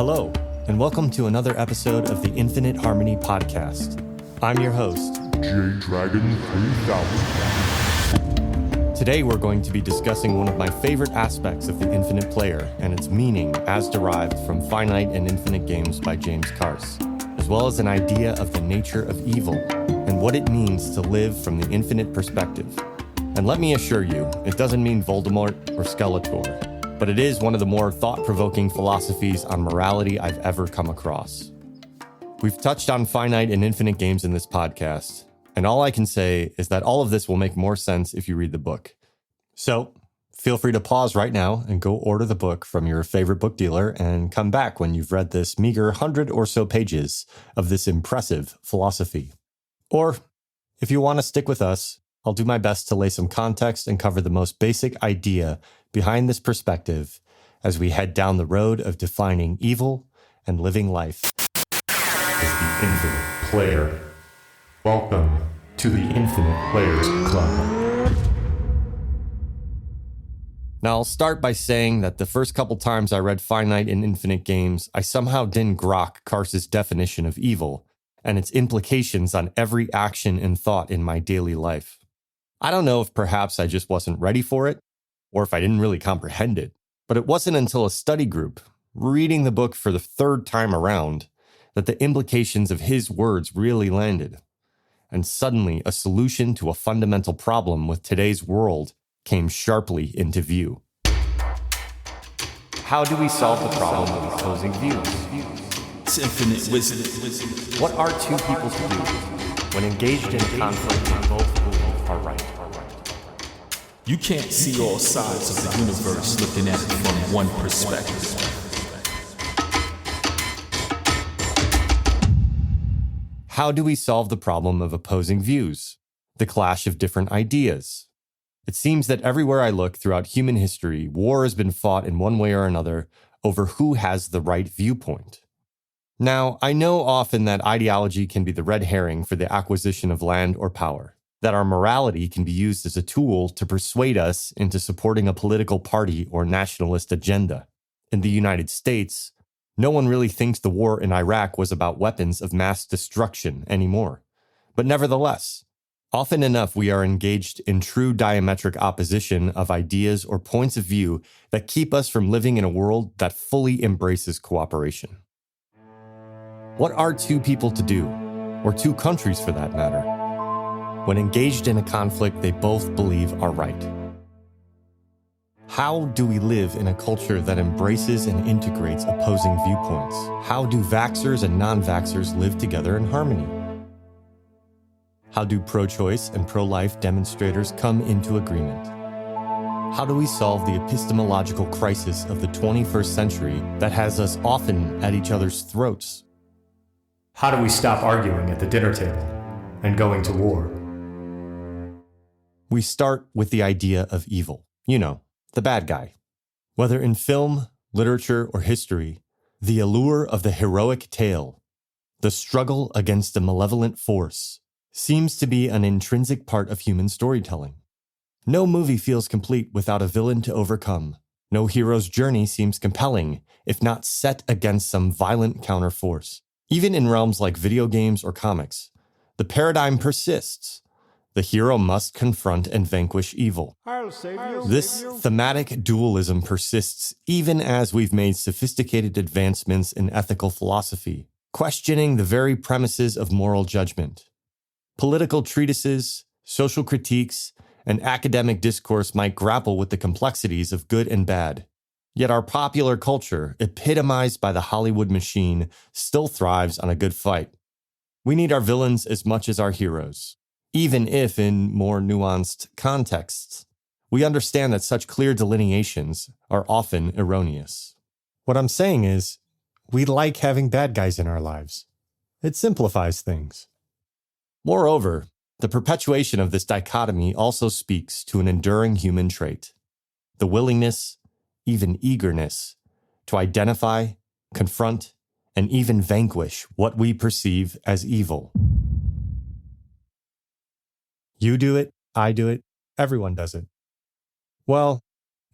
Hello, and welcome to another episode of the Infinite Harmony podcast. I'm your host, J-Dragon 3000. Today we're going to be discussing one of my favorite aspects of the Infinite Player and its meaning as derived from Finite and Infinite Games by James Carse, as well as an idea of the nature of evil and what it means to live from the infinite perspective. And let me assure you, it doesn't mean Voldemort or Skeletor, but it is one of the more thought-provoking philosophies on morality I've ever come across. We've touched on Finite and Infinite Games in this podcast, and all I can say is that all of this will make more sense if you read the book. So, feel free to pause right now and go order the book from your favorite book dealer and come back when you've read this meager 100 or so pages of this impressive philosophy. Or, if you want to stick with us, I'll do my best to lay some context and cover the most basic idea behind this perspective as we head down the road of defining evil and living life. As the Infinite Player. Welcome to the Infinite Players Club. Now, I'll start by saying that the first couple times I read Finite and Infinite Games, I somehow didn't grok Carse's definition of evil and its implications on every action and thought in my daily life. I don't know if perhaps I just wasn't ready for it, or if I didn't really comprehend it, but it wasn't until a study group, reading the book for the third time around, that the implications of his words really landed. And suddenly, a solution to a fundamental problem with today's world came sharply into view. How do we solve the problem of opposing views? It's infinite wisdom. What are two people to do when engaged in conflict they both believe are right? You can't see all sides of the universe looking at it from one perspective. How do we solve the problem of opposing views, the clash of different ideas? It seems that everywhere I look throughout human history, war has been fought in one way or another over who has the right viewpoint. Now, I know often that ideology can be the red herring for the acquisition of land or power, that our morality can be used as a tool to persuade us into supporting a political party or nationalist agenda. In the United States, no one really thinks the war in Iraq was about weapons of mass destruction anymore. But nevertheless, often enough we are engaged in true diametric opposition of ideas or points of view that keep us from living in a world that fully embraces cooperation. What are two people to do, or two countries for that matter, when engaged in a conflict they both believe are right? How do we live in a culture that embraces and integrates opposing viewpoints? How do vaxxers and non-vaxxers live together in harmony? How do pro-choice and pro-life demonstrators come into agreement? How do we solve the epistemological crisis of the 21st century that has us often at each other's throats? How do we stop arguing at the dinner table and going to war? We start with the idea of evil. You know, the bad guy. Whether in film, literature, or history, the allure of the heroic tale, the struggle against a malevolent force, seems to be an intrinsic part of human storytelling. No movie feels complete without a villain to overcome. No hero's journey seems compelling, if not set against some violent counterforce. Even in realms like video games or comics, the paradigm persists. The hero must confront and vanquish evil. This thematic dualism persists even as we've made sophisticated advancements in ethical philosophy, questioning the very premises of moral judgment. Political treatises, social critiques, and academic discourse might grapple with the complexities of good and bad. Yet our popular culture, epitomized by the Hollywood machine, still thrives on a good fight. We need our villains as much as our heroes, even if in more nuanced contexts. We understand that such clear delineations are often erroneous. What I'm saying is, we like having bad guys in our lives. It simplifies things. Moreover, the perpetuation of this dichotomy also speaks to an enduring human trait: the willingness, even eagerness, to identify, confront, and even vanquish what we perceive as evil. You do it, I do it, everyone does it. Well,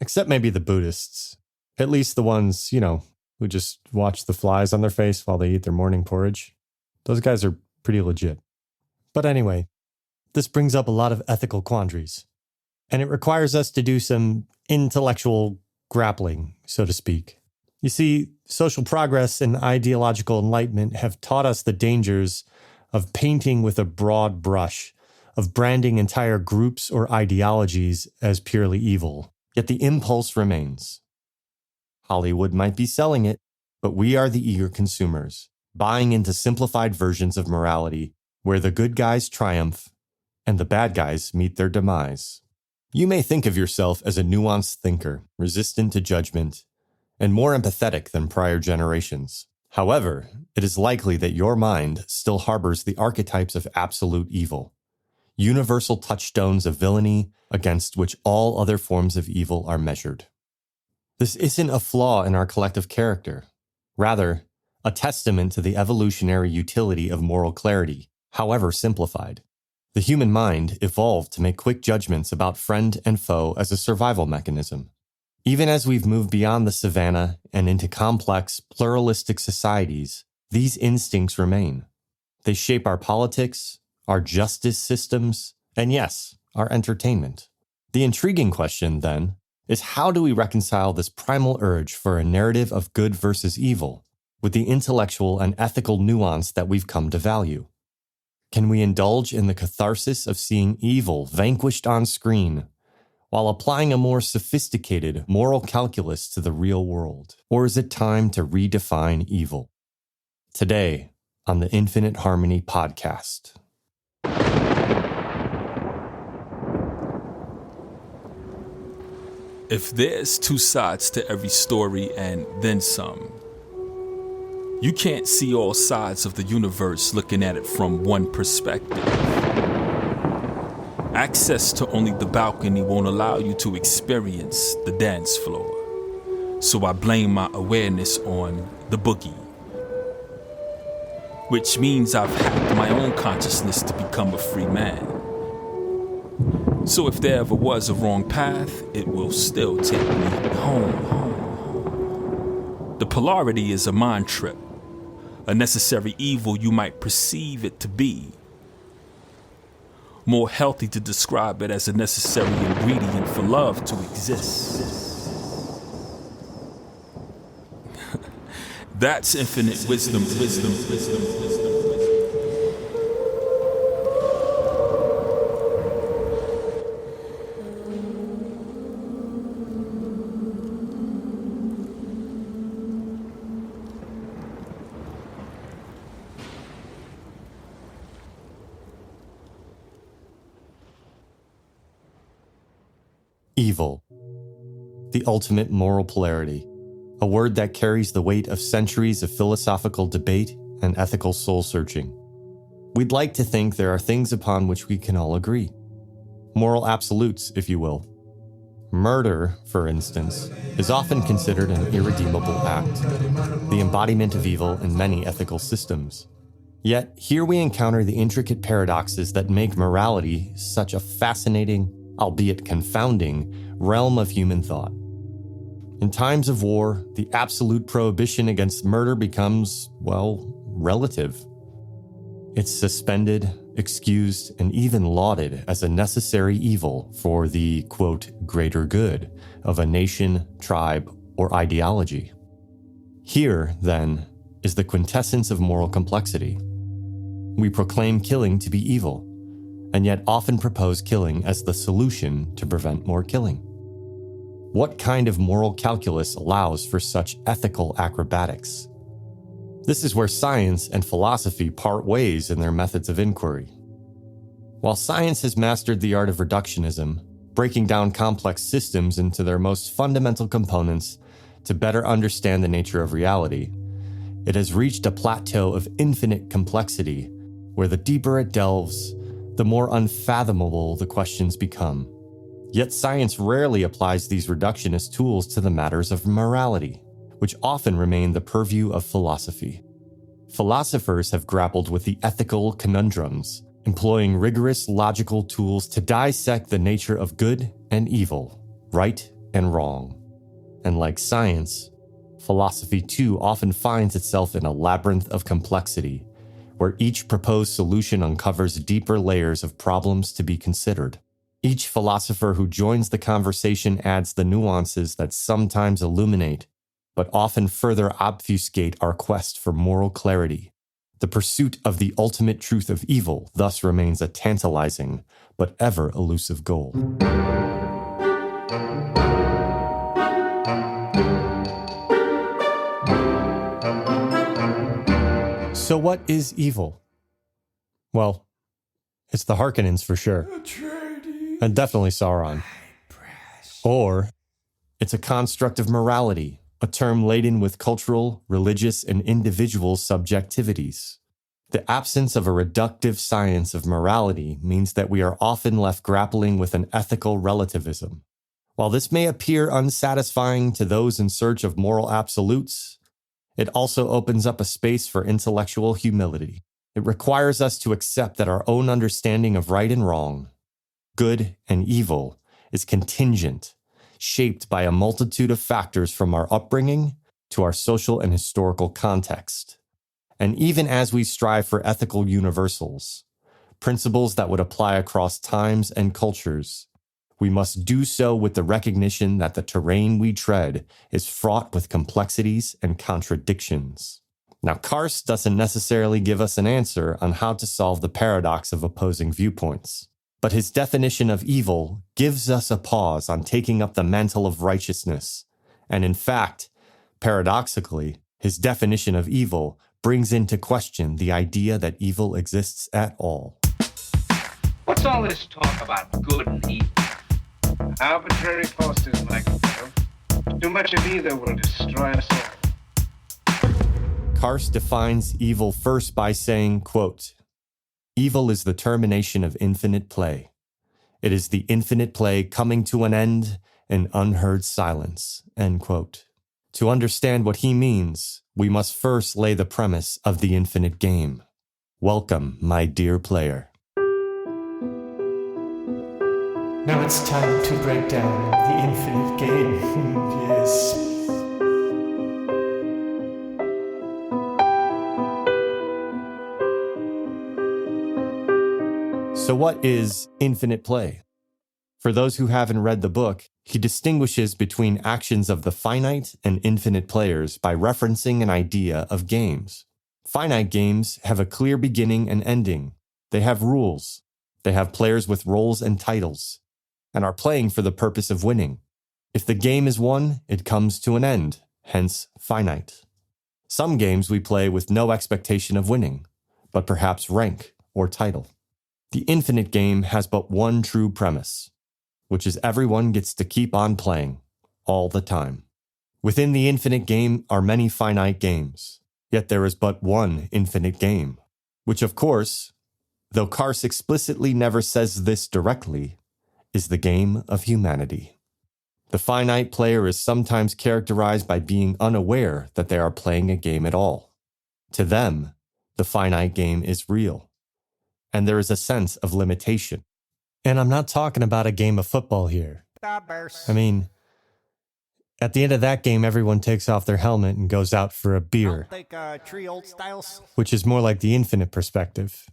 except maybe the Buddhists. At least the ones, who just watch the flies on their face while they eat their morning porridge. Those guys are pretty legit. But anyway, this brings up a lot of ethical quandaries, and it requires us to do some intellectual grappling, so to speak. You see, social progress and ideological enlightenment have taught us the dangers of painting with a broad brush, of branding entire groups or ideologies as purely evil. Yet the impulse remains. Hollywood might be selling it, but we are the eager consumers, buying into simplified versions of morality where the good guys triumph and the bad guys meet their demise. You may think of yourself as a nuanced thinker, resistant to judgment, and more empathetic than prior generations. However, it is likely that your mind still harbors the archetypes of absolute evil, universal touchstones of villainy against which all other forms of evil are measured. This isn't a flaw in our collective character, rather, a testament to the evolutionary utility of moral clarity, however simplified. The human mind evolved to make quick judgments about friend and foe as a survival mechanism. Even as we've moved beyond the savannah and into complex, pluralistic societies, these instincts remain. They shape our politics, our justice systems, and yes, our entertainment. The intriguing question, then, is how do we reconcile this primal urge for a narrative of good versus evil with the intellectual and ethical nuance that we've come to value? Can we indulge in the catharsis of seeing evil vanquished on screen while applying a more sophisticated moral calculus to the real world? Or is it time to redefine evil? Today, on the Infinite Harmony podcast. If there's two sides to every story and then some, you can't see all sides of the universe looking at it from one perspective. Access to only the balcony won't allow you to experience the dance floor. So I blame my awareness on the boogie. Which means I've hacked my own consciousness to become a free man. So if there ever was a wrong path, it will still take me home. The polarity is a mind trip, a necessary evil you might perceive it to be. More healthy to describe it as a necessary ingredient for love to exist. That's infinite wisdom. Evil, the ultimate moral polarity, a word that carries the weight of centuries of philosophical debate and ethical soul-searching. We'd like to think there are things upon which we can all agree. Moral absolutes, if you will. Murder, for instance, is often considered an irredeemable act, the embodiment of evil in many ethical systems. Yet, here we encounter the intricate paradoxes that make morality such a fascinating, albeit confounding, realm of human thought. In times of war, the absolute prohibition against murder becomes, well, relative. It's suspended, excused, and even lauded as a necessary evil for the, quote, greater good of a nation, tribe, or ideology. Here, then, is the quintessence of moral complexity. We proclaim killing to be evil, and yet often propose killing as the solution to prevent more killing. What kind of moral calculus allows for such ethical acrobatics? This is where science and philosophy part ways in their methods of inquiry. While science has mastered the art of reductionism, breaking down complex systems into their most fundamental components to better understand the nature of reality, it has reached a plateau of infinite complexity where the deeper it delves, the more unfathomable the questions become. Yet science rarely applies these reductionist tools to the matters of morality, which often remain the purview of philosophy. Philosophers have grappled with the ethical conundrums, employing rigorous logical tools to dissect the nature of good and evil, right and wrong. And like science, philosophy too often finds itself in a labyrinth of complexity, where each proposed solution uncovers deeper layers of problems to be considered. Each philosopher who joins the conversation adds the nuances that sometimes illuminate, but often further obfuscate our quest for moral clarity. The pursuit of the ultimate truth of evil thus remains a tantalizing but ever elusive goal. So what is evil? Well, it's the Harkonnens for sure. And definitely Sauron. Or it's a construct of morality, a term laden with cultural, religious, and individual subjectivities. The absence of a reductive science of morality means that we are often left grappling with an ethical relativism. While this may appear unsatisfying to those in search of moral absolutes, it also opens up a space for intellectual humility. It requires us to accept that our own understanding of right and wrong, good and evil, is contingent, shaped by a multitude of factors from our upbringing to our social and historical context. And even as we strive for ethical universals, principles that would apply across times and cultures, we must do so with the recognition that the terrain we tread is fraught with complexities and contradictions. Now, Carse doesn't necessarily give us an answer on how to solve the paradox of opposing viewpoints, but his definition of evil gives us a pause on taking up the mantle of righteousness. And in fact, paradoxically, his definition of evil brings into question the idea that evil exists at all. What's all this talk about good and evil? Arbitrary forces, my good fellow. Too much of either will destroy us all. Carse defines evil first by saying, quote, "Evil is the termination of infinite play. It is the infinite play coming to an end in unheard silence," end quote. To understand what he means, we must first lay the premise of the infinite game. Welcome, my dear player. Now it's time to break down the infinite game. Yes. So what is infinite play? For those who haven't read the book, he distinguishes between actions of the finite and infinite players by referencing an idea of games. Finite games have a clear beginning and ending. They have rules. They have players with roles and titles, and are playing for the purpose of winning. If the game is won, it comes to an end, hence finite. Some games we play with no expectation of winning, but perhaps rank or title. The infinite game has but one true premise, which is everyone gets to keep on playing, all the time. Within the infinite game are many finite games, yet there is but one infinite game, which of course, though Carse explicitly never says this directly, is the game of humanity. The finite player is sometimes characterized by being unaware that they are playing a game at all. To them, the finite game is real, and there is a sense of limitation. And I'm not talking about a game of football here. I mean, at the end of that game, everyone takes off their helmet and goes out for a beer, which is more like the infinite perspective.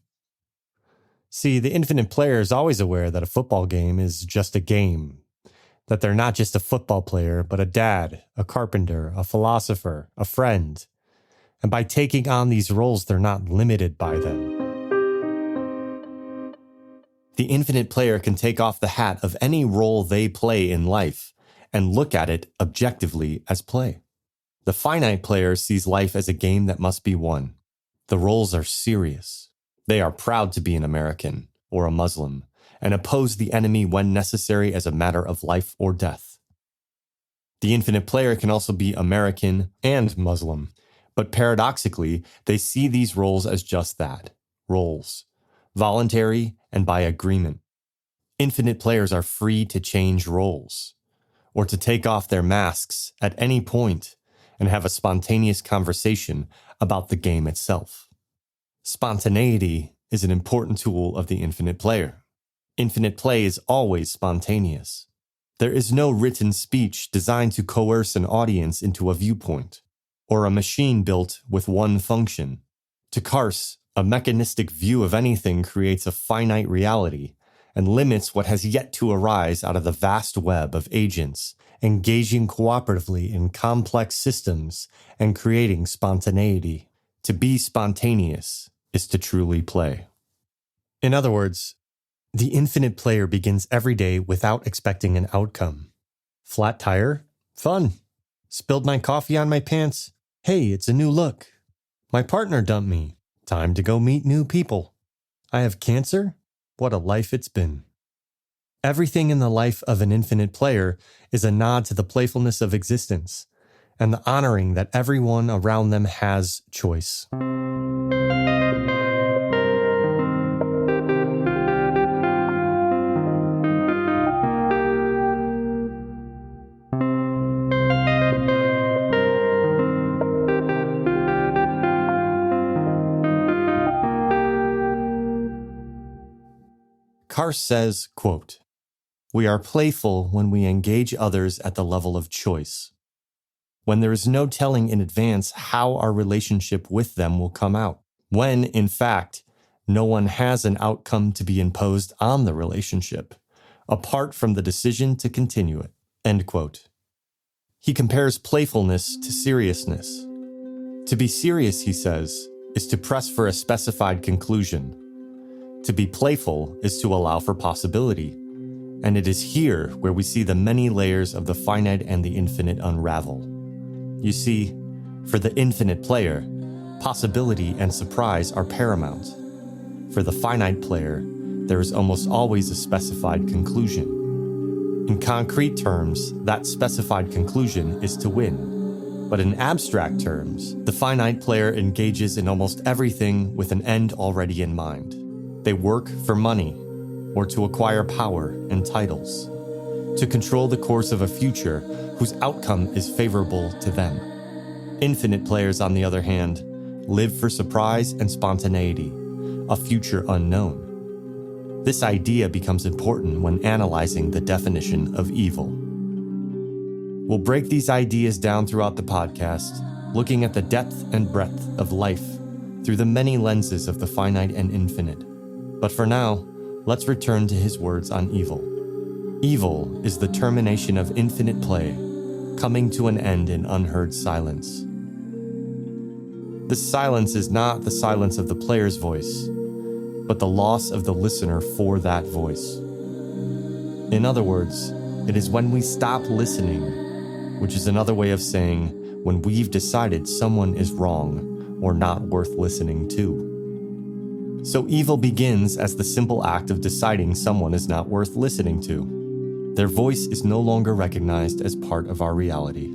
See, the infinite player is always aware that a football game is just a game, that they're not just a football player, but a dad, a carpenter, a philosopher, a friend. And by taking on these roles, they're not limited by them. The infinite player can take off the hat of any role they play in life and look at it objectively as play. The finite player sees life as a game that must be won. The roles are serious. They are proud to be an American or a Muslim and oppose the enemy when necessary as a matter of life or death. The infinite player can also be American and Muslim, but paradoxically, they see these roles as just that, roles, voluntary and by agreement. Infinite players are free to change roles or to take off their masks at any point and have a spontaneous conversation about the game itself. Spontaneity is an important tool of the infinite player. Infinite play is always spontaneous. There is no written speech designed to coerce an audience into a viewpoint, or a machine built with one function. To Carse, a mechanistic view of anything creates a finite reality and limits what has yet to arise out of the vast web of agents engaging cooperatively in complex systems and creating spontaneity. To be spontaneous is to truly play. In other words, the infinite player begins every day without expecting an outcome. Flat tire? Fun. Spilled my coffee on my pants? Hey, it's a new look. My partner dumped me. Time to go meet new people. I have cancer? What a life it's been. Everything in the life of an infinite player is a nod to the playfulness of existence and the honoring that everyone around them has choice. Carse says, quote, "We are playful when we engage others at the level of choice, when there is no telling in advance how our relationship with them will come out, when, in fact, no one has an outcome to be imposed on the relationship, apart from the decision to continue it." End quote. He compares playfulness to seriousness. To be serious, he says, is to press for a specified conclusion. To be playful is to allow for possibility, and it is here where we see the many layers of the finite and the infinite unravel. You see, for the infinite player, possibility and surprise are paramount. For the finite player, there is almost always a specified conclusion. In concrete terms, that specified conclusion is to win. But in abstract terms, the finite player engages in almost everything with an end already in mind. They work for money, or to acquire power and titles, to control the course of a future whose outcome is favorable to them. Infinite players, on the other hand, live for surprise and spontaneity, a future unknown. This idea becomes important when analyzing the definition of evil. We'll break these ideas down throughout the podcast, looking at the depth and breadth of life through the many lenses of the finite and infinite. But for now, let's return to his words on evil. Evil is the termination of infinite play, coming to an end in unheard silence. This silence is not the silence of the player's voice, but the loss of the listener for that voice. In other words, it is when we stop listening, which is another way of saying when we've decided someone is wrong or not worth listening to. So evil begins as the simple act of deciding someone is not worth listening to. Their voice is no longer recognized as part of our reality.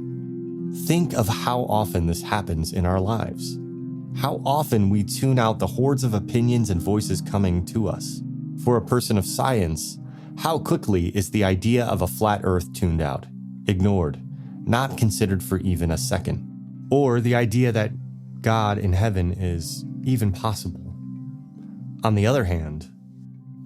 Think of how often this happens in our lives. How often we tune out the hordes of opinions and voices coming to us. For a person of science, how quickly is the idea of a flat earth tuned out, ignored, not considered for even a second? Or the idea that God in heaven is even possible. On the other hand,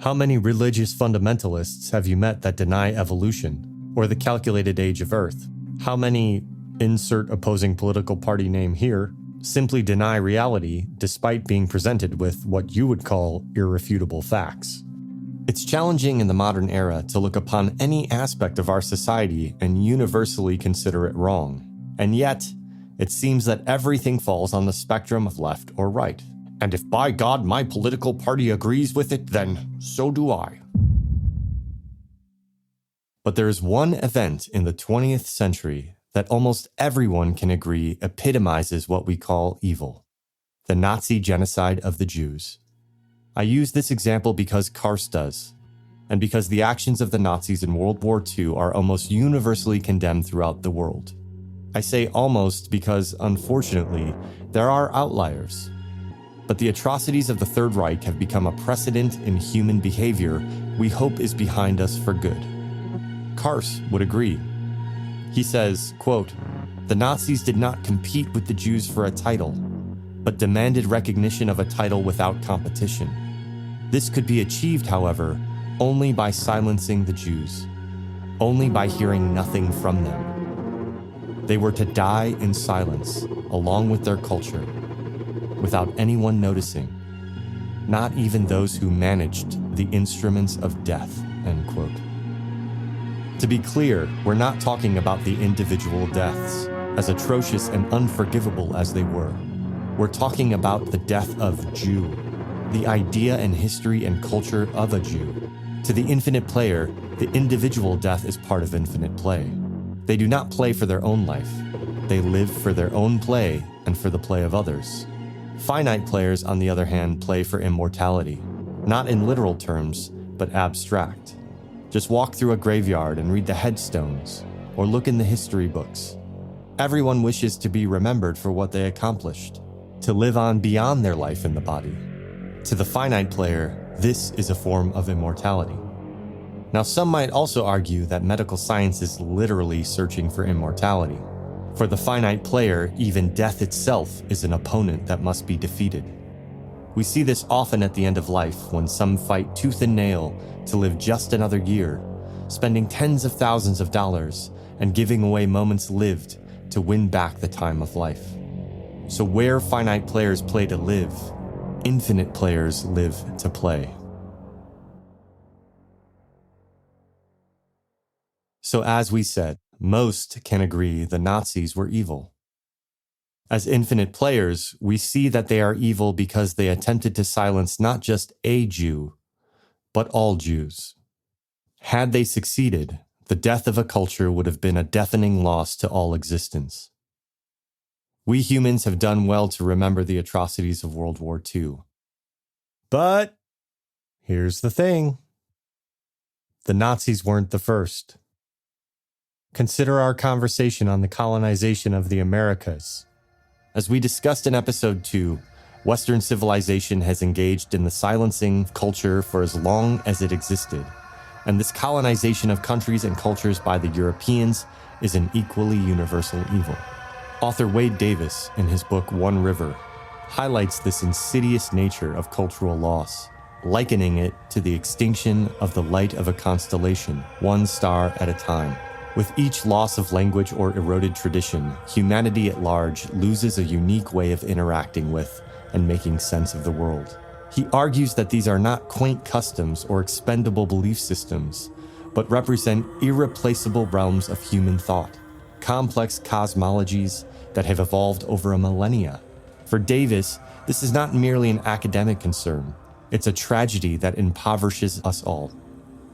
how many religious fundamentalists have you met that deny evolution or the calculated age of Earth? How many, insert opposing political party name here, simply deny reality despite being presented with what you would call irrefutable facts? It's challenging in the modern era to look upon any aspect of our society and universally consider it wrong. And yet, it seems that everything falls on the spectrum of left or right. And if by God my political party agrees with it, then so do I. But there is one event in the 20th century that almost everyone can agree epitomizes what we call evil: the Nazi genocide of the Jews. I use this example because Carse does, and because the actions of the Nazis in World War II are almost universally condemned throughout the world. I say almost because, unfortunately, there are outliers. But the atrocities of the Third Reich have become a precedent in human behavior we hope is behind us for good. Carse would agree. He says, quote, "The Nazis did not compete with the Jews for a title, but demanded recognition of a title without competition. This could be achieved, however, only by silencing the Jews. only by hearing nothing from them. They were to die in silence, along with their culture, without anyone noticing, not even those who managed the instruments of death, end quote. To be clear, we're not talking about the individual deaths, as atrocious and unforgivable as they were. We're talking about the death of Jew, the idea and history and culture of a Jew. To the infinite player, the individual death is part of infinite play. They do not play for their own life. They live for their own play and for the play of others. Finite players, on the other hand, play for immortality, not in literal terms, but abstract. Just walk through a graveyard and read the headstones, or look in the history books. Everyone wishes to be remembered for what they accomplished, to live on beyond their life in the body. To the finite player, this is a form of immortality. Now, some might also argue that medical science is literally searching for immortality. For the finite player, even death itself is an opponent that must be defeated. We see this often at the end of life when some fight tooth and nail to live just another year, spending tens of thousands of dollars and giving away moments lived to win back the time of life. So where finite players play to live, infinite players live to play. So as we said, most can agree the Nazis were evil. As infinite players, we see that they are evil because they attempted to silence not just a Jew, but all Jews. Had they succeeded, the death of a culture would have been a deafening loss to all existence. We humans have done well to remember the atrocities of World War II. But here's the thing. The Nazis weren't the first. Consider our conversation on the colonization of the Americas. As we discussed in episode 2, Western civilization has engaged in the silencing of culture for as long as it existed, and this colonization of countries and cultures by the Europeans is an equally universal evil. Author Wade Davis, in his book One River, highlights this insidious nature of cultural loss, likening it to the extinction of the light of a constellation, one star at a time. With each loss of language or eroded tradition, humanity at large loses a unique way of interacting with and making sense of the world. He argues that these are not quaint customs or expendable belief systems, but represent irreplaceable realms of human thought, complex cosmologies that have evolved over a millennia. For Davis, this is not merely an academic concern. It's a tragedy that impoverishes us all.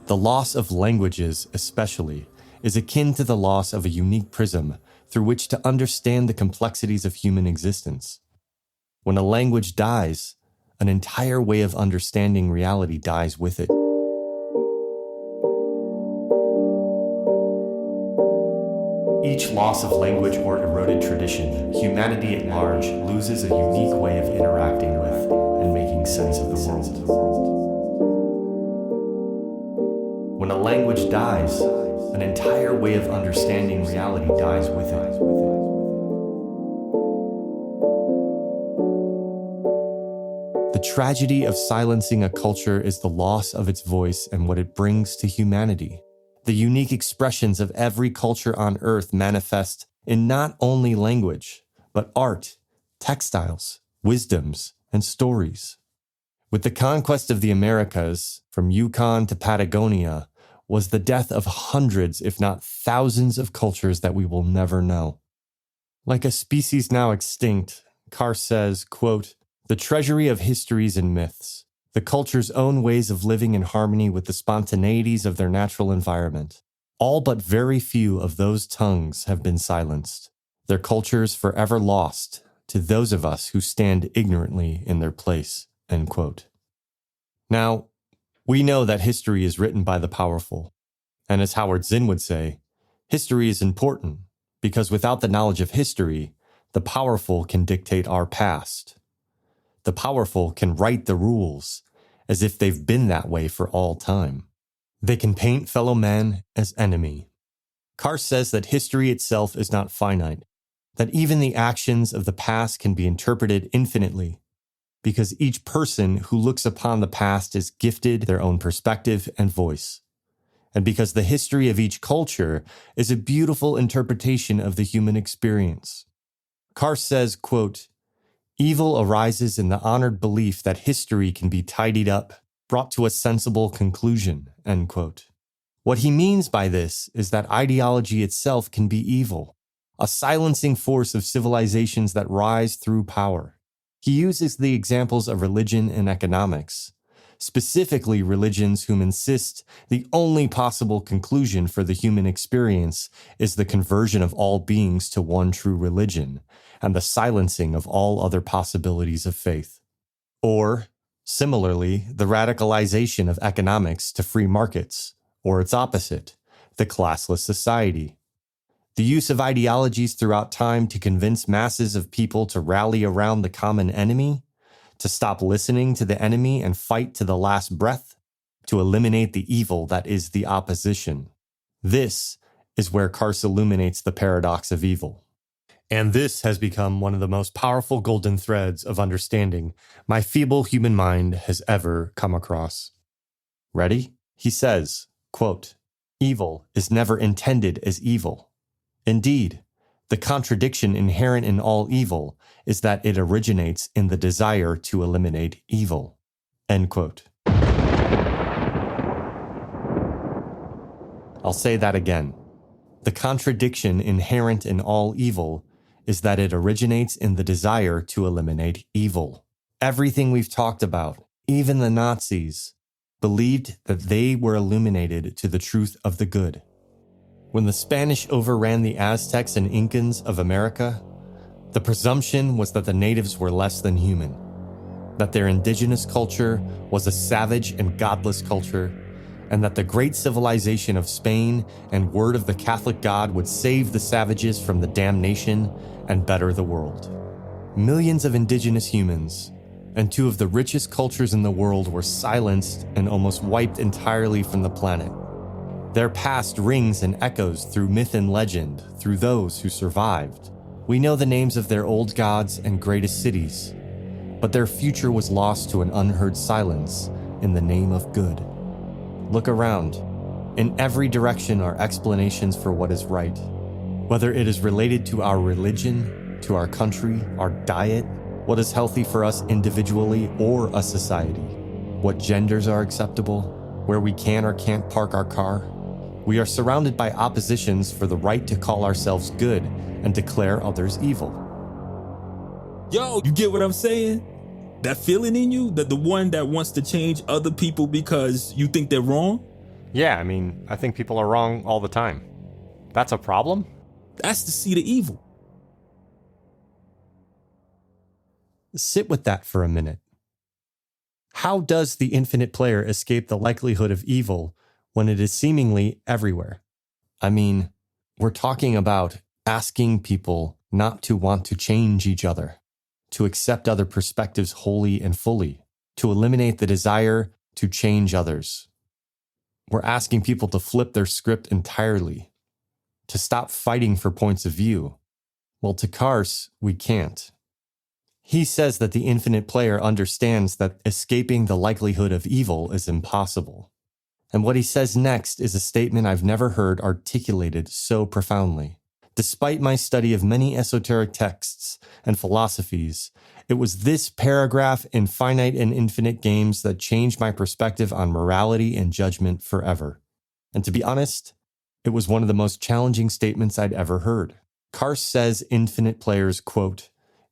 The loss of languages, especially, is akin to the loss of a unique prism through which to understand the complexities of human existence. When a language dies, an entire way of understanding reality dies with it. Each loss of language or eroded tradition, humanity at large loses a unique way of interacting with and making sense of the world. When a language dies, an entire way of understanding reality dies with it. The tragedy of silencing a culture is the loss of its voice and what it brings to humanity. The unique expressions of every culture on Earth manifest in not only language, but art, textiles, wisdoms, and stories. With the conquest of the Americas, from Yukon to Patagonia, was the death of hundreds, if not thousands, of cultures that we will never know. Like a species now extinct, Carse says, quote, "The treasury of histories and myths, the culture's own ways of living in harmony with the spontaneities of their natural environment. All but very few of those tongues have been silenced, their cultures forever lost to those of us who stand ignorantly in their place," end quote. Now, we know that history is written by the powerful. And as Howard Zinn would say, history is important because without the knowledge of history, the powerful can dictate our past. The powerful can write the rules as if they've been that way for all time. They can paint fellow men as enemy. Carse says that history itself is not finite, that even the actions of the past can be interpreted infinitely, because each person who looks upon the past is gifted their own perspective and voice. and because the history of each culture is a beautiful interpretation of the human experience. Carse says, quote, "Evil arises in the honored belief that history can be tidied up, brought to a sensible conclusion," end quote. What he means by this is that ideology itself can be evil, a silencing force of civilizations that rise through power. He uses the examples of religion and economics, specifically religions whom insist the only possible conclusion for the human experience is the conversion of all beings to one true religion and the silencing of all other possibilities of faith. Or, similarly, the radicalization of economics to free markets, or its opposite, the classless society. The use of ideologies throughout time to convince masses of people to rally around the common enemy, to stop listening to the enemy and fight to the last breath, to eliminate the evil that is the opposition. This is where Carse illuminates the paradox of evil. And this has become one of the most powerful golden threads of understanding my feeble human mind has ever come across. Ready? He says, quote, "Evil is never intended as evil. Indeed, the contradiction inherent in all evil is that it originates in the desire to eliminate evil." End quote. I'll say that again. The contradiction inherent in all evil is that it originates in the desire to eliminate evil. Everything we've talked about, even the Nazis, believed that they were illuminated to the truth of the good. When the Spanish overran the Aztecs and Incans of America, the presumption was that the natives were less than human, that their indigenous culture was a savage and godless culture, and that the great civilization of Spain and word of the Catholic God would save the savages from the damnation and better the world. Millions of indigenous humans and two of the richest cultures in the world were silenced and almost wiped entirely from the planet. Their past rings and echoes through myth and legend, through those who survived. We know the names of their old gods and greatest cities, but their future was lost to an unheard silence in the name of good. Look around. In every direction are explanations for what is right, whether it is related to our religion, to our country, our diet, what is healthy for us individually or a society, what genders are acceptable, where we can or can't park our car. We are surrounded by oppositions for the right to call ourselves good and declare others evil. Yo, you get what I'm saying? That feeling in you, that the one that wants to change other people because you think they're wrong? Yeah, I mean, I think people are wrong all the time. That's a problem? That's the seed of evil. Sit with that for a minute. How does the infinite player escape the likelihood of evil when it is seemingly everywhere? I mean, we're talking about asking people not to want to change each other, to accept other perspectives wholly and fully, to eliminate the desire to change others. We're asking people to flip their script entirely, to stop fighting for points of view. Well, to Carse, we can't. He says that the infinite player understands that escaping the likelihood of evil is impossible. And what he says next is a statement I've never heard articulated so profoundly. Despite my study of many esoteric texts and philosophies, it was this paragraph in Finite and Infinite Games that changed my perspective on morality and judgment forever. And to be honest, it was one of the most challenging statements I'd ever heard. Carse says infinite players, quote,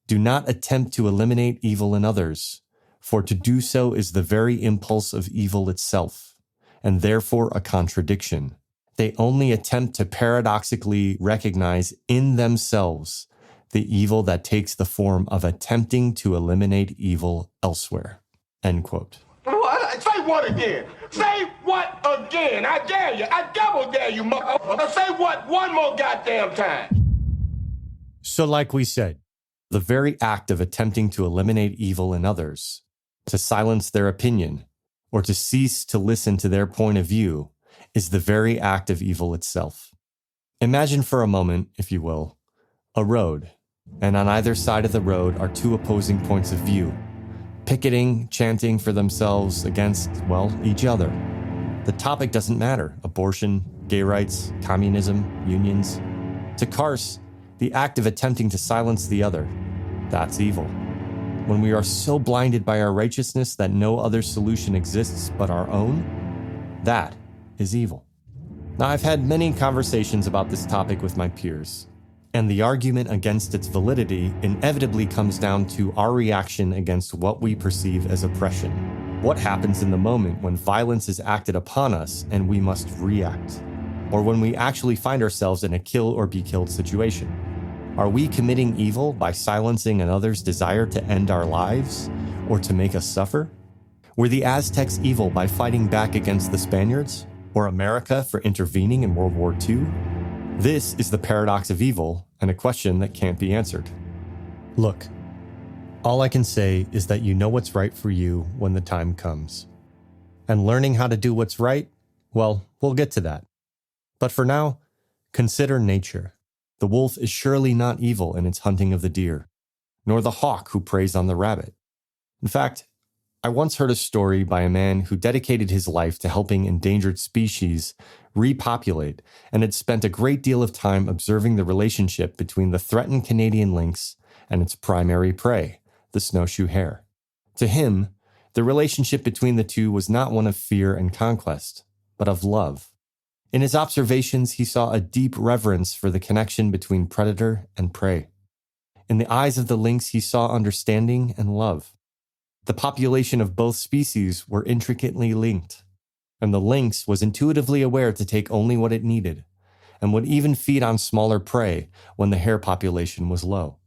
"Do not attempt to eliminate evil in others, for to do so is the very impulse of evil itself, and therefore a contradiction. They only attempt to paradoxically recognize in themselves the evil that takes the form of attempting to eliminate evil elsewhere." End quote. What? Say what again? Say what again? I dare you. I double dare you, motherfucker. Say what one more goddamn time. So like we said, the very act of attempting to eliminate evil in others, to silence their opinion, or to cease to listen to their point of view is the very act of evil itself. Imagine for a moment, if you will, a road, and on either side of the road are two opposing points of view, picketing, chanting for themselves against, well, each other. The topic doesn't matter: abortion, gay rights, communism, unions. To Carse, the act of attempting to silence the other, that's evil. When we are so blinded by our righteousness that no other solution exists but our own, that is evil. Now, I've had many conversations about this topic with my peers, and the argument against its validity inevitably comes down to our reaction against what we perceive as oppression. What happens in the moment when violence is acted upon us and we must react? Or when we actually find ourselves in a kill or be killed situation? Are we committing evil by silencing another's desire to end our lives or to make us suffer? Were the Aztecs evil by fighting back against the Spaniards? Or America for intervening in World War II? This is the paradox of evil, and a question that can't be answered. Look, all I can say is that you know what's right for you when the time comes. And learning how to do what's right, well, we'll get to that. But for now, consider nature. The wolf is surely not evil in its hunting of the deer, nor the hawk who preys on the rabbit. In fact, I once heard a story by a man who dedicated his life to helping endangered species repopulate and had spent a great deal of time observing the relationship between the threatened Canadian lynx and its primary prey, the snowshoe hare. To him, the relationship between the two was not one of fear and conquest, but of love. In his observations, he saw a deep reverence for the connection between predator and prey. In the eyes of the lynx, he saw understanding and love. The population of both species were intricately linked, and the lynx was intuitively aware to take only what it needed, and would even feed on smaller prey when the hare population was low.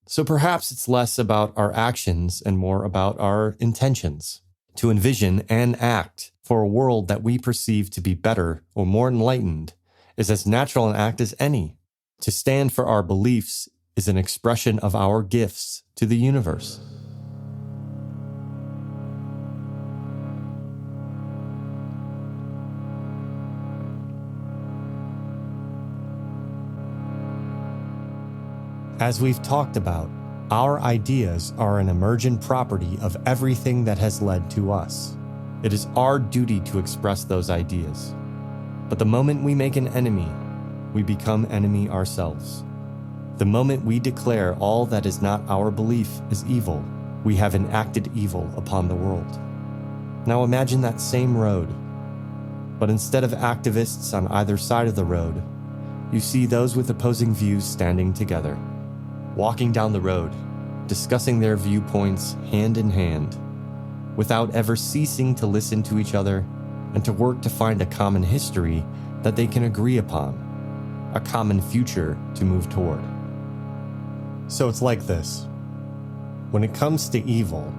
So perhaps it's less about our actions and more about our intentions, to envision and act for a world that we perceive to be better or more enlightened is as natural an act as any. To stand for our beliefs is an expression of our gifts to the universe. As we've talked about, our ideas are an emergent property of everything that has led to us. It is our duty to express those ideas. But the moment we make an enemy, we become enemy ourselves. The moment we declare all that is not our belief is evil, we have enacted evil upon the world. Now imagine that same road. But instead of activists on either side of the road, you see those with opposing views standing together, walking down the road, discussing their viewpoints hand in hand, without ever ceasing to listen to each other and to work to find a common history that they can agree upon, a common future to move toward. So it's like this. When it comes to evil,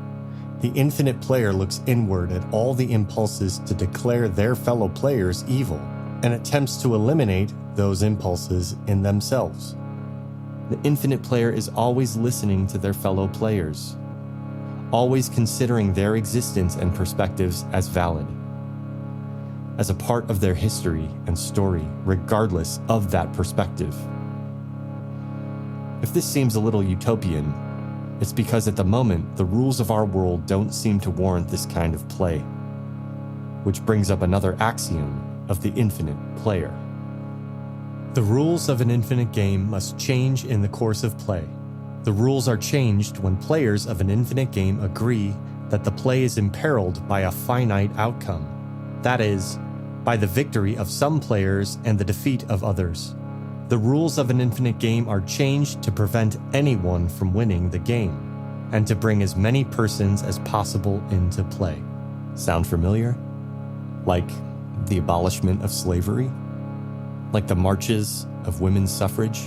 the infinite player looks inward at all the impulses to declare their fellow players evil and attempts to eliminate those impulses in themselves. The infinite player is always listening to their fellow players, always considering their existence and perspectives as valid, as a part of their history and story, regardless of that perspective. If this seems a little utopian, it's because at the moment, the rules of our world don't seem to warrant this kind of play, which brings up another axiom of the infinite player. The rules of an infinite game must change in the course of play. The rules are changed when players of an infinite game agree that the play is imperiled by a finite outcome. That is, by the victory of some players and the defeat of others. The rules of an infinite game are changed to prevent anyone from winning the game, and to bring as many persons as possible into play. Sound familiar? Like the abolishment of slavery? Like the marches of women's suffrage?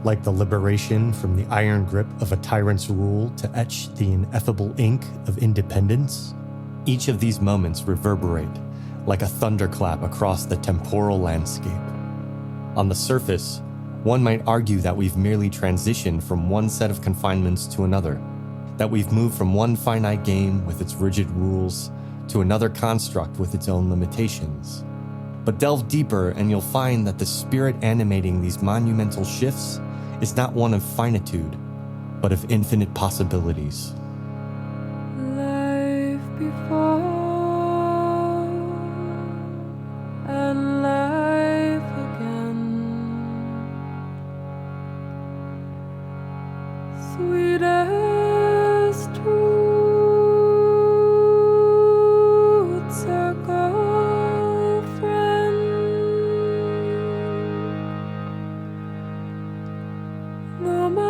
Like the liberation from the iron grip of a tyrant's rule to etch the ineffable ink of independence? Each of these moments reverberate like a thunderclap across the temporal landscape. On the surface, one might argue that we've merely transitioned from one set of confinements to another, that we've moved from one finite game with its rigid rules to another construct with its own limitations. But delve deeper and you'll find that the spirit animating these monumental shifts is not one of finitude, but of infinite possibilities. Life before and life again. Sweetest root circle friend, though my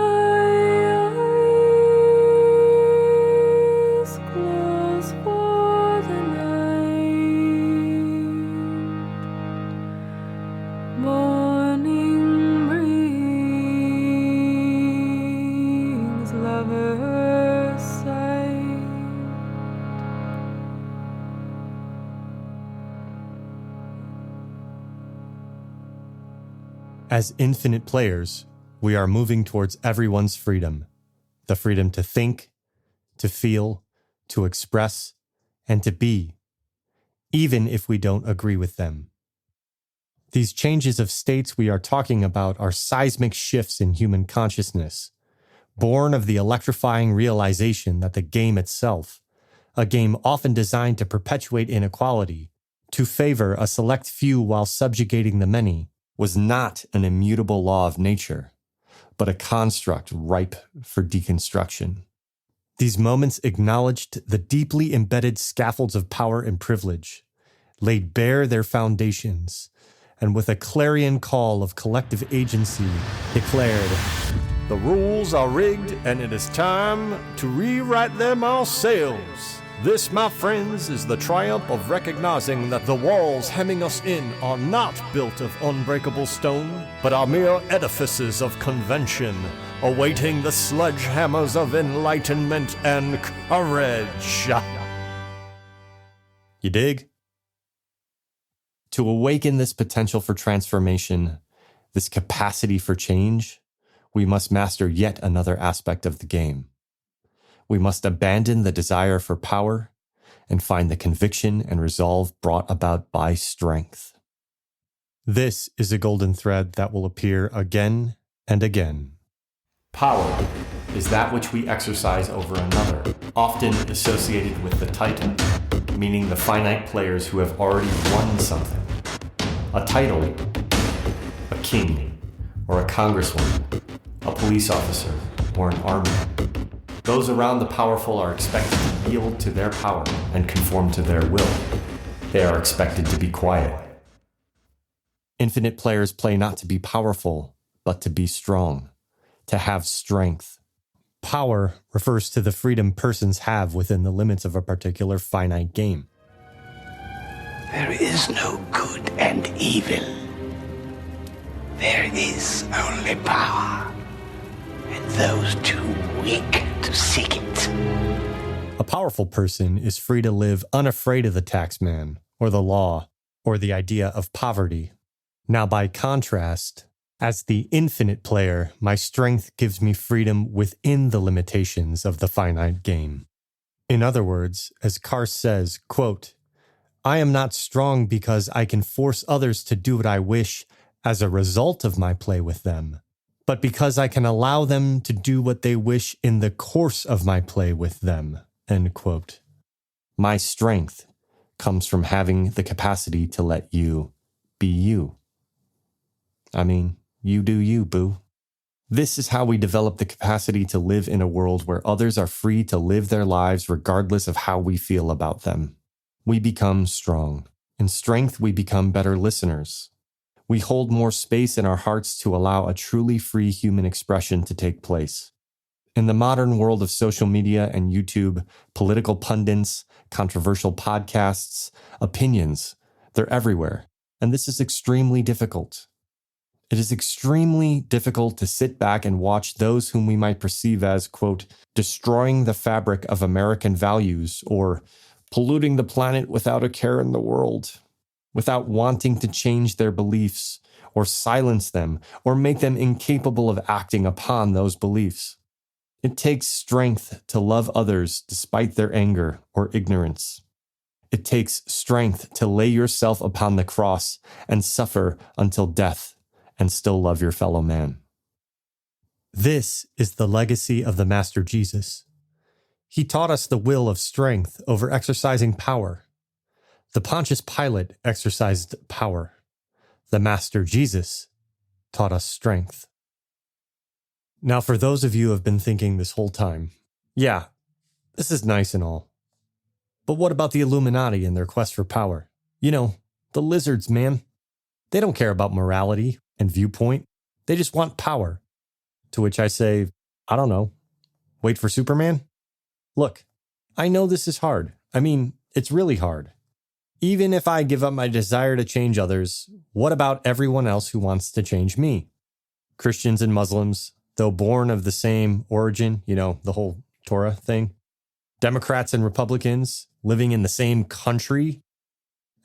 eyes close for the night, morning brings lover's sight. As infinite players, we are moving towards everyone's freedom. The freedom to think, to feel, to express, and to be, even if we don't agree with them. These changes of states we are talking about are seismic shifts in human consciousness, born of the electrifying realization that the game itself, a game often designed to perpetuate inequality, to favor a select few while subjugating the many, was not an immutable law of nature, but a construct ripe for deconstruction. These moments acknowledged the deeply embedded scaffolds of power and privilege, laid bare their foundations, and with a clarion call of collective agency, declared, "The rules are rigged, and it is time to rewrite them ourselves. This, my friends, is the triumph of recognizing that the walls hemming us in are not built of unbreakable stone, but are mere edifices of convention, awaiting the sledgehammers of enlightenment and courage." You dig? To awaken this potential for transformation, this capacity for change, we must master yet another aspect of the game. We must abandon the desire for power and find the conviction and resolve brought about by strength. This is a golden thread that will appear again and again. Power is that which we exercise over another, often associated with the titan, meaning the finite players who have already won something. A title, a king, or a congresswoman, a police officer, or an army. Those around the powerful are expected to yield to their power and conform to their will. They are expected to be quiet. Infinite players play not to be powerful, but to be strong, to have strength. Power refers to the freedom persons have within the limits of a particular finite game. There is no good and evil. There is only power, and those too weak to seek it. A powerful person is free to live unafraid of the taxman, or the law, or the idea of poverty. Now, by contrast, as the infinite player, my strength gives me freedom within the limitations of the finite game. In other words, as Carse says, quote, "I am not strong because I can force others to do what I wish as a result of my play with them, but because I can allow them to do what they wish in the course of my play with them." End quote. My strength comes from having the capacity to let you be you. I mean, you do you, boo. This is how we develop the capacity to live in a world where others are free to live their lives regardless of how we feel about them. We become strong. In strength, we become better listeners. We hold more space in our hearts to allow a truly free human expression to take place. In the modern world of social media and YouTube, political pundits, controversial podcasts, opinions, they're everywhere. And this is extremely difficult. It is extremely difficult to sit back and watch those whom we might perceive as, quote, destroying the fabric of American values or polluting the planet without a care in the world, without wanting to change their beliefs or silence them or make them incapable of acting upon those beliefs. It takes strength to love others despite their anger or ignorance. It takes strength to lay yourself upon the cross and suffer until death and still love your fellow man. This is the legacy of the Master Jesus. He taught us the will of strength over exercising power, The Pontius Pilate exercised power. The Master Jesus taught us strength. Now, for those of you who have been thinking this whole time, yeah, this is nice and all. But what about the Illuminati and their quest for power? You know, the lizards, man. They don't care about morality and viewpoint. They just want power. To which I say, I don't know. Wait for Superman? Look, I know this is hard. I mean, it's really hard. Even if I give up my desire to change others, what about everyone else who wants to change me? Christians and Muslims, though born of the same origin, you know, the whole Torah thing. Democrats and Republicans living in the same country.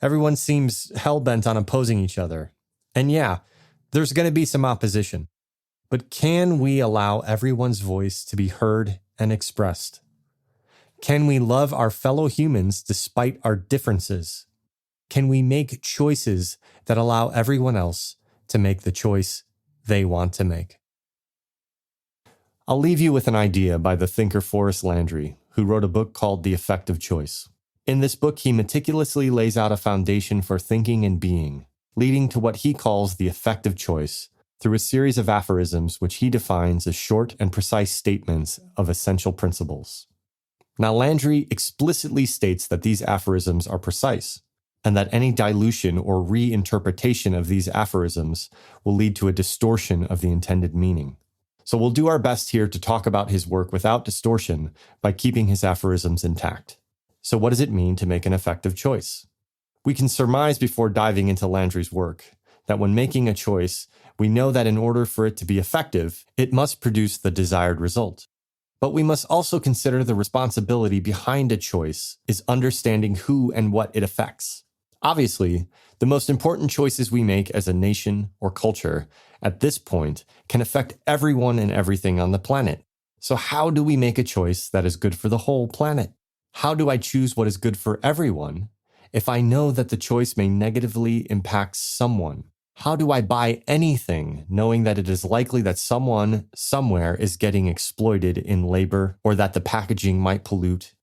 Everyone seems hell-bent on opposing each other. And yeah, there's going to be some opposition. But can we allow everyone's voice to be heard and expressed? Can we love our fellow humans despite our differences? Can we make choices that allow everyone else to make the choice they want to make? I'll leave you with an idea by the thinker Forrest Landry, who wrote a book called The Effect of Choice. In this book, he meticulously lays out a foundation for thinking and being, leading to what he calls the effect of choice, through a series of aphorisms which he defines as short and precise statements of essential principles. Now, Landry explicitly states that these aphorisms are precise, and that any dilution or reinterpretation of these aphorisms will lead to a distortion of the intended meaning. So we'll do our best here to talk about his work without distortion by keeping his aphorisms intact. So what does it mean to make an effective choice? We can surmise before diving into Landry's work that when making a choice, we know that in order for it to be effective, it must produce the desired result. But we must also consider the responsibility behind a choice is understanding who and what it affects. Obviously, the most important choices we make as a nation or culture at this point can affect everyone and everything on the planet. So how do we make a choice that is good for the whole planet? How do I choose what is good for everyone if I know that the choice may negatively impact someone? How do I buy anything knowing that it is likely that someone somewhere is getting exploited in labor or that the packaging might pollute?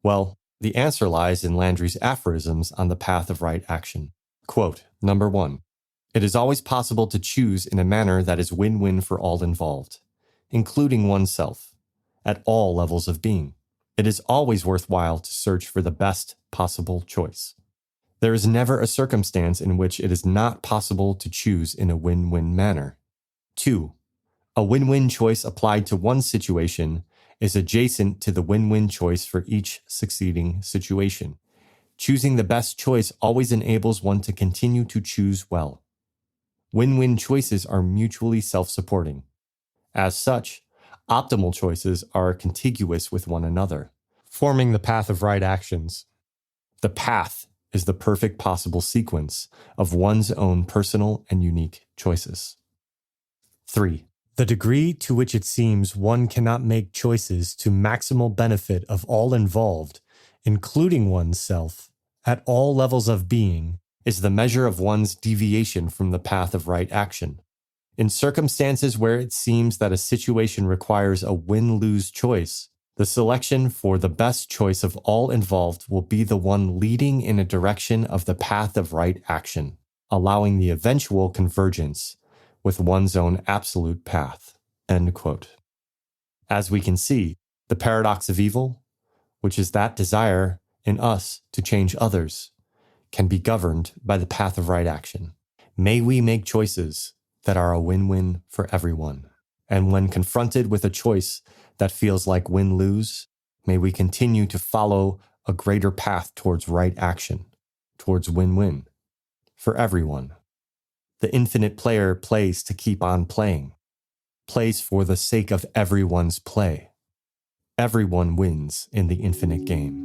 Well, the answer lies in Landry's aphorisms on the path of right action. Quote, number 1, it is always possible to choose in a manner that is win-win for all involved, including oneself, at all levels of being. It is always worthwhile to search for the best possible choice. There is never a circumstance in which it is not possible to choose in a win-win manner. 2, a win-win choice applied to one situation is adjacent to the win-win choice for each succeeding situation. Choosing the best choice always enables one to continue to choose well. Win-win choices are mutually self-supporting. As such, optimal choices are contiguous with one another, forming the path of right actions. The path is the perfect possible sequence of one's own personal and unique choices. 3. The degree to which it seems one cannot make choices to maximal benefit of all involved, including oneself, at all levels of being, is the measure of one's deviation from the path of right action. In circumstances where it seems that a situation requires a win-lose choice, the selection for the best choice of all involved will be the one leading in a direction of the path of right action, allowing the eventual convergence with one's own absolute path. End quote. As we can see, the paradox of evil, which is that desire in us to change others, can be governed by the path of right action. May we make choices that are a win-win for everyone. And when confronted with a choice that feels like win-lose, may we continue to follow a greater path towards right action, towards win-win for everyone. The infinite player plays to keep on playing, plays for the sake of everyone's play. Everyone wins in the infinite game.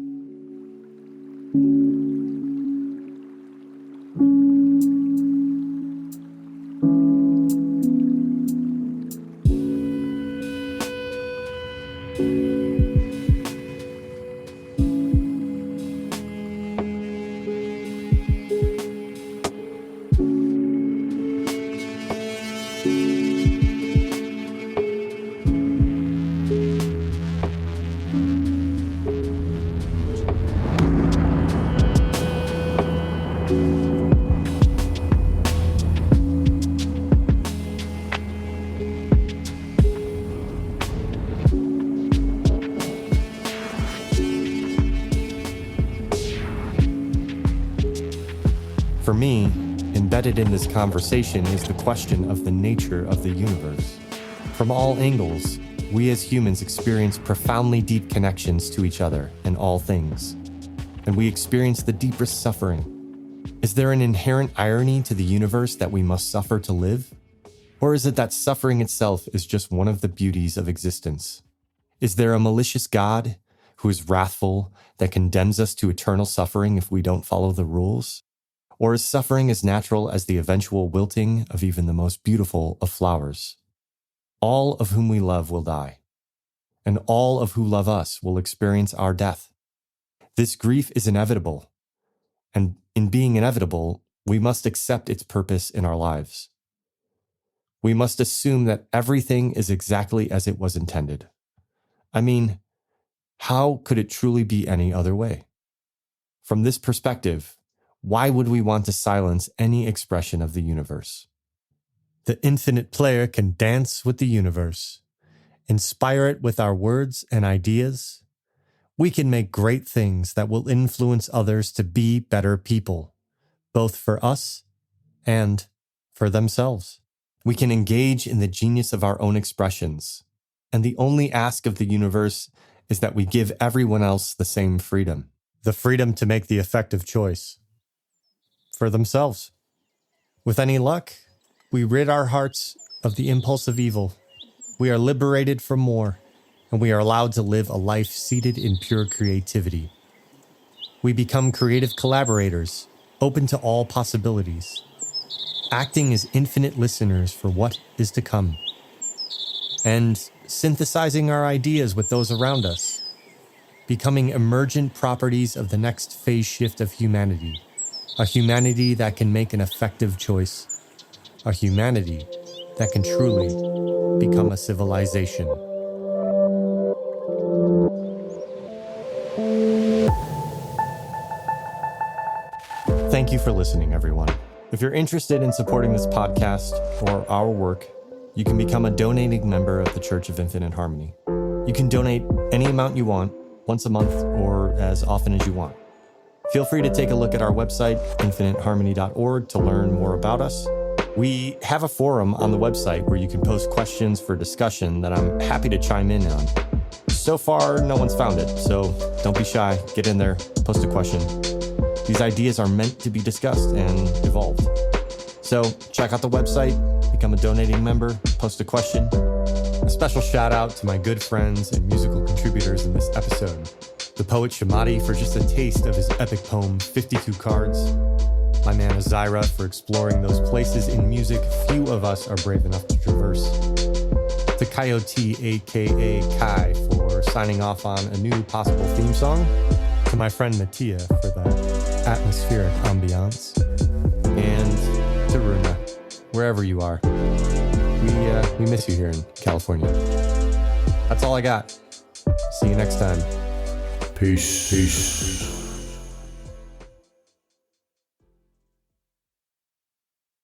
For me, embedded in this conversation is the question of the nature of the universe. From all angles, we as humans experience profoundly deep connections to each other and all things, and we experience the deepest suffering. Is there an inherent irony to the universe that we must suffer to live? Or is it that suffering itself is just one of the beauties of existence? Is there a malicious God who is wrathful that condemns us to eternal suffering if we don't follow the rules? Or is suffering as natural as the eventual wilting of even the most beautiful of flowers? All of whom we love will die, and all of who love us will experience our death. This grief is inevitable, and in being inevitable, we must accept its purpose in our lives. We must assume that everything is exactly as it was intended. I mean, how could it truly be any other way? From this perspective, why would we want to silence any expression of the universe? The infinite player can dance with the universe, inspire it with our words and ideas. We can make great things that will influence others to be better people, both for us and for themselves. We can engage in the genius of our own expressions, and the only ask of the universe is that we give everyone else the same freedom, the freedom to make the effective choice for themselves. With any luck, we rid our hearts of the impulse of evil. We are liberated from more, and we are allowed to live a life seated in pure creativity. We become creative collaborators, open to all possibilities, acting as infinite listeners for what is to come, and synthesizing our ideas with those around us, becoming emergent properties of the next phase shift of humanity, a humanity that can make an effective choice, a humanity that can truly become a civilization. Thank you for listening, everyone. If you're interested in supporting this podcast or our work, you can become a donating member of the Church of Infinite Harmony. You can donate any amount you want, once a month or as often as you want. Feel free to take a look at our website, infiniteharmony.org, to learn more about us. We have a forum on the website where you can post questions for discussion that I'm happy to chime in on. So far, no one's found it, so don't be shy. Get in there, post a question. These ideas are meant to be discussed and evolved. So check out the website, become a donating member, post a question. A special shout out to my good friends and musical contributors in this episode. The poet Shamadi for just a taste of his epic poem, 52 Cards. My man Azira for exploring those places in music few of us are brave enough to traverse. To Coyote, aka Kai, for signing off on a new possible theme song. To my friend Mattia for that atmospheric ambiance. And to Runa, wherever you are. We miss you here in California. That's all I got. See you next time. Peace.